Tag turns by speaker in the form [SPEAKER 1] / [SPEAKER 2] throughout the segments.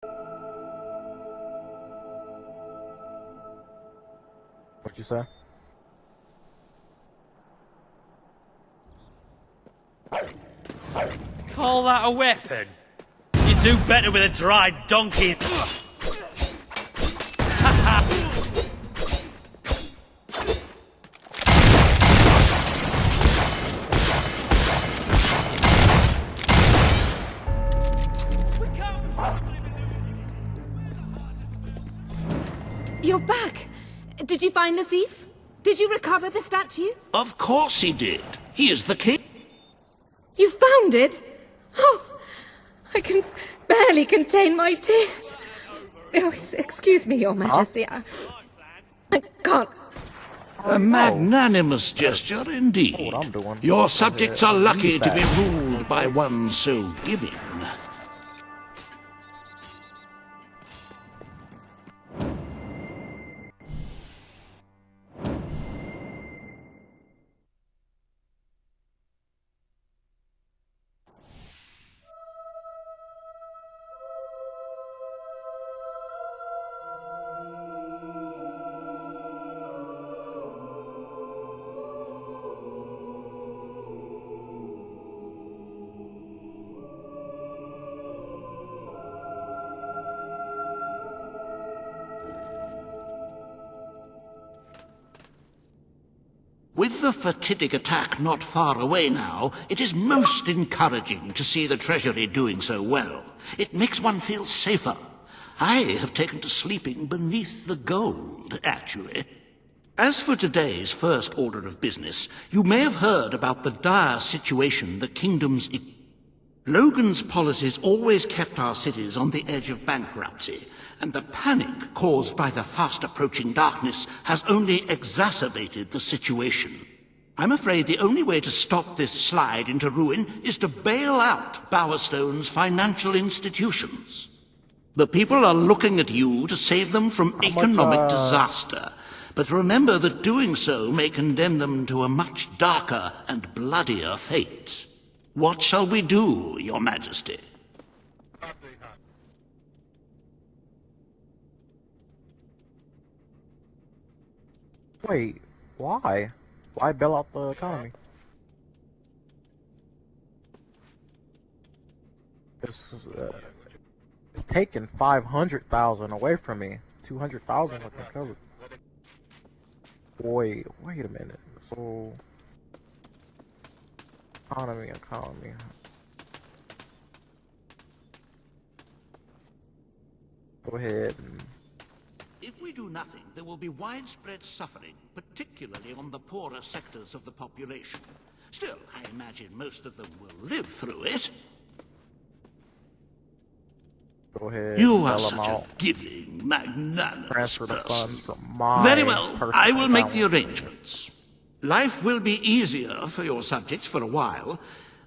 [SPEAKER 1] What'd you say?
[SPEAKER 2] Call that a weapon? You do better with a dry donkey.
[SPEAKER 3] You're back! Did you find the thief? Did you recover the statue?
[SPEAKER 4] Of course he did. He is the king.
[SPEAKER 3] You found it? Oh, I can barely contain my tears. Oh, excuse me, Your Majesty. I can't.
[SPEAKER 4] A magnanimous gesture indeed.
[SPEAKER 1] Know what I'm doing.
[SPEAKER 4] Your subjects are lucky to be ruled by one so giving. With the fatidic attack not far away now, it is most encouraging to see the Treasury doing so well. It makes one feel safer. I have taken to sleeping beneath the gold, actually. As for today's first order of business, you may have heard about the dire situation the kingdom's in. Logan's policies always kept our cities on the edge of bankruptcy, and the panic caused by the fast-approaching darkness has only exacerbated the situation. I'm afraid the only way to stop this slide into ruin is to bail out Bowerstone's financial institutions. The people are looking at you to save them from economic disaster, but remember that doing so may condemn them to a much darker and bloodier fate. What shall we do, Your Majesty?
[SPEAKER 1] Wait, why? Why bail out the economy? It's taking 500,000 away from me. 200,000 I can cover. Wait a minute. So economy. Go ahead and...
[SPEAKER 4] If we do nothing, there will be widespread suffering, particularly on the poorer sectors of the population. Still, I imagine most of them will live through it.
[SPEAKER 1] Go ahead.
[SPEAKER 4] You are
[SPEAKER 1] bail 'em
[SPEAKER 4] such a
[SPEAKER 1] out.
[SPEAKER 4] giving, magnanimous
[SPEAKER 1] Transfer the funds
[SPEAKER 4] person.
[SPEAKER 1] from my
[SPEAKER 4] Very well,
[SPEAKER 1] personal
[SPEAKER 4] I will make the
[SPEAKER 1] account.
[SPEAKER 4] arrangements. Life will be easier for your subjects for a while,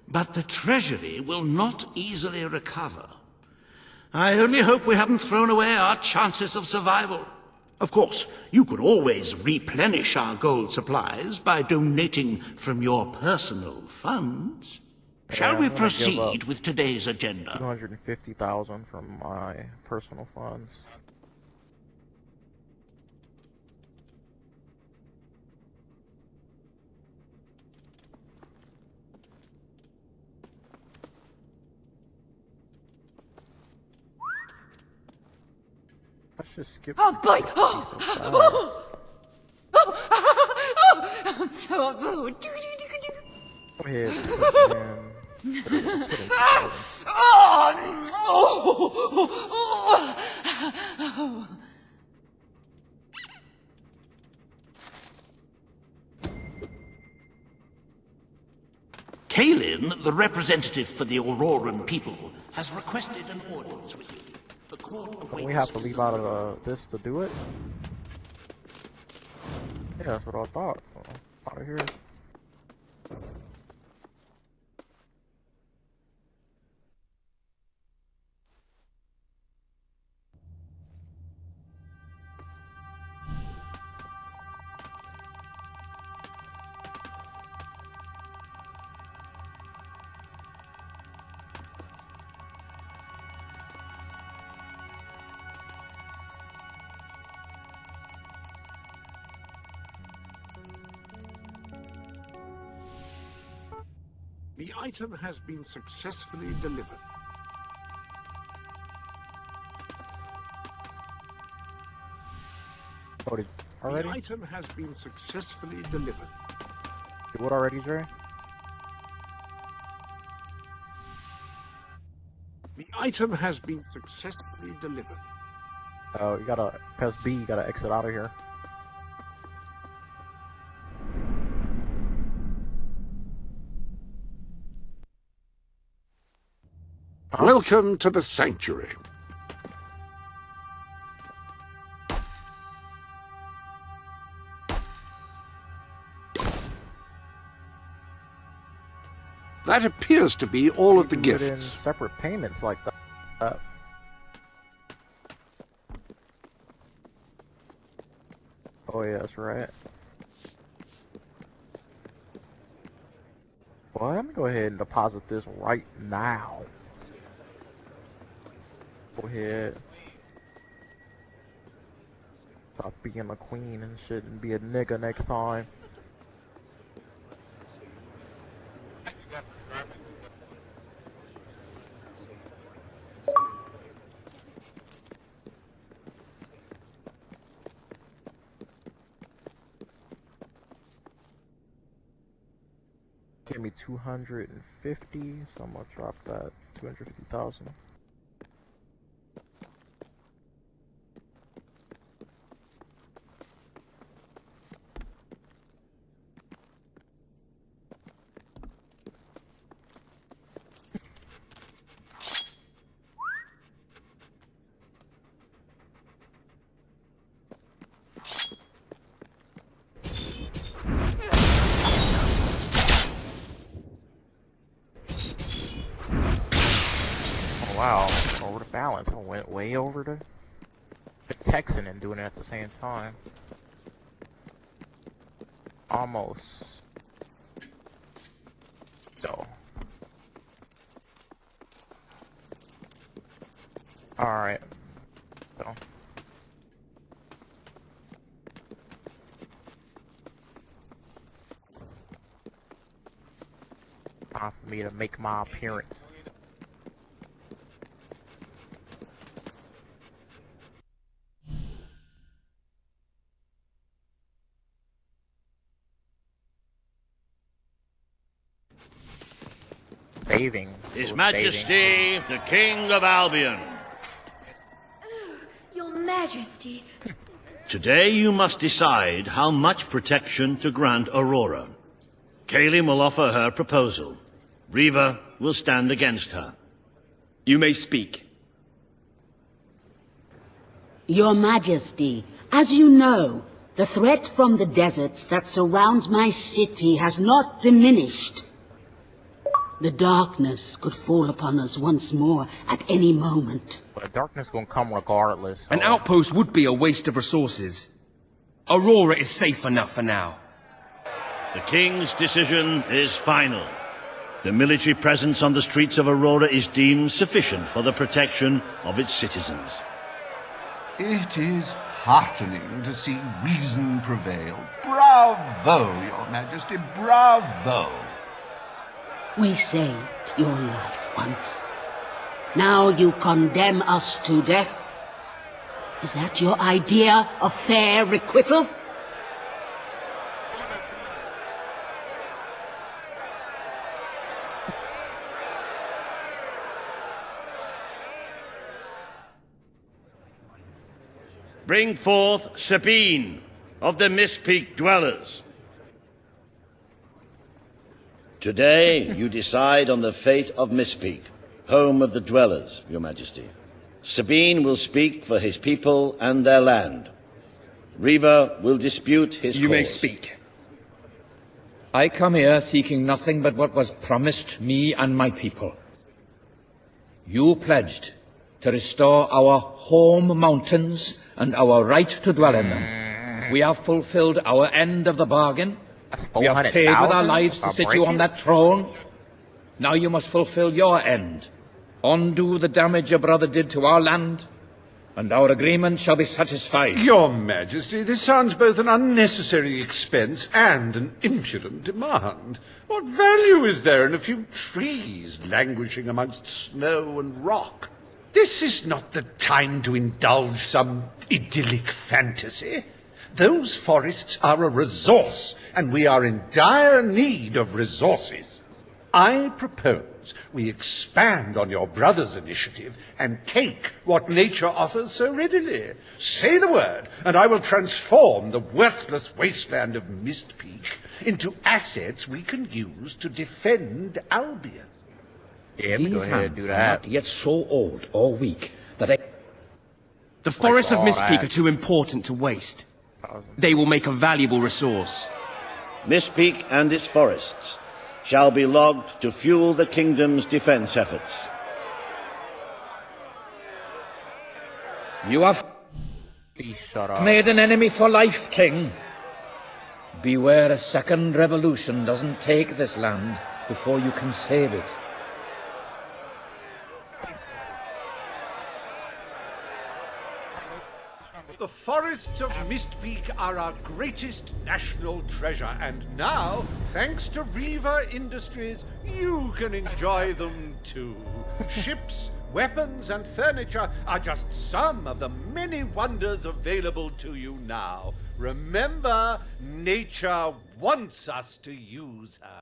[SPEAKER 4] but the Treasury will not easily recover. I only hope we haven't thrown away our chances of survival. Of course, you could always replenish our gold supplies by donating from your personal funds. Shall we
[SPEAKER 1] I'm gonna give
[SPEAKER 4] proceed
[SPEAKER 1] up
[SPEAKER 4] with today's agenda?
[SPEAKER 1] 250,000 from my personal funds. Let's just skip.
[SPEAKER 3] Oh boy!
[SPEAKER 1] Go ahead.
[SPEAKER 4] Kalin, the representative for the Auroran people, has requested an audience with you. The court
[SPEAKER 1] Don't
[SPEAKER 4] awaits.
[SPEAKER 1] we have to leave out of this to do it? Yeah, that's what I thought. Out of here.
[SPEAKER 5] The item has been successfully delivered.
[SPEAKER 1] Oh, did already?
[SPEAKER 5] The item has been successfully delivered.
[SPEAKER 1] What already, Dre?
[SPEAKER 5] The item has been successfully delivered.
[SPEAKER 1] Oh, you gotta press B, you gotta exit out of here. Huh?
[SPEAKER 5] Welcome to the sanctuary. That appears to be all of the
[SPEAKER 1] Do it in
[SPEAKER 5] gifts.
[SPEAKER 1] separate payments like that. Oh yeah, that's right. Well, I'm gonna go ahead and deposit this right now. Go ahead. Stop being a queen and shit and be a nigga next time. Give me 250, so I'm gonna drop that 250,000. Wow, over the balance. I went way over the Texan and doing it at the same time. Almost. So. Alright. So. Time for me to make my appearance. Saving.
[SPEAKER 4] His
[SPEAKER 1] Saving.
[SPEAKER 4] Majesty, the King of Albion.
[SPEAKER 3] Your Majesty.
[SPEAKER 4] Today you must decide how much protection to grant Aurora. Kalim will offer her proposal. Riva will stand against her.
[SPEAKER 6] You may speak.
[SPEAKER 7] Your Majesty, as you know, the threat from the deserts that surrounds my city has not diminished. The darkness could fall upon us once more at any moment.
[SPEAKER 1] But darkness gonna come regardless. So.
[SPEAKER 6] An outpost would be a waste of resources. Aurora is safe enough for now.
[SPEAKER 4] The King's decision is final. The military presence on the streets of Aurora is deemed sufficient for the protection of its citizens.
[SPEAKER 8] It is heartening to see reason prevail. Bravo, Your Majesty, bravo!
[SPEAKER 7] We saved your life once. Now you condemn us to death? Is that your idea of fair requital?
[SPEAKER 4] Bring forth Sabine of the Mist Peak Dwellers. Today, you decide on the fate of Mist Peak, home of the Dwellers, Your Majesty. Sabine will speak for his people and their land. Riva will dispute his
[SPEAKER 6] You
[SPEAKER 4] cause.
[SPEAKER 6] may speak.
[SPEAKER 9] I come here seeking nothing but what was promised me and my people. You pledged to restore our home mountains and our right to dwell in them. We have fulfilled our end of the bargain. We have paid with our lives to sit you on that throne. Now you must fulfill your end. Undo the damage your brother did to our land, and our agreement shall be satisfied.
[SPEAKER 5] Your Majesty, this sounds both an unnecessary expense and an impudent demand. What value is there in a few trees languishing amongst snow and rock? This is not the time to indulge some idyllic fantasy. Those forests are a resource, and we are in dire need of resources. I propose we expand on your brother's initiative and take what nature offers so readily. Say the word, and I will transform the worthless wasteland of Mist Peak into assets we can use to defend Albion.
[SPEAKER 1] Yeah, go
[SPEAKER 9] These
[SPEAKER 1] ahead and do
[SPEAKER 9] hands are
[SPEAKER 1] that.
[SPEAKER 9] not yet so old or weak that I...
[SPEAKER 2] The forests of
[SPEAKER 1] all
[SPEAKER 2] Mistpeak
[SPEAKER 1] that.
[SPEAKER 2] are too important to waste. They will make a valuable resource.
[SPEAKER 10] Mistpeak and its forests shall be logged to fuel the kingdom's defense efforts.
[SPEAKER 9] You have
[SPEAKER 1] Please shut up.
[SPEAKER 9] made an enemy for life, King. Beware a second revolution doesn't take this land before you can save it.
[SPEAKER 5] The forests of Mistpeak are our greatest national treasure, and now, thanks to Reaver Industries, you can enjoy them too. Ships, weapons, and furniture are just some of the many wonders available to you now. Remember, nature wants us to use her.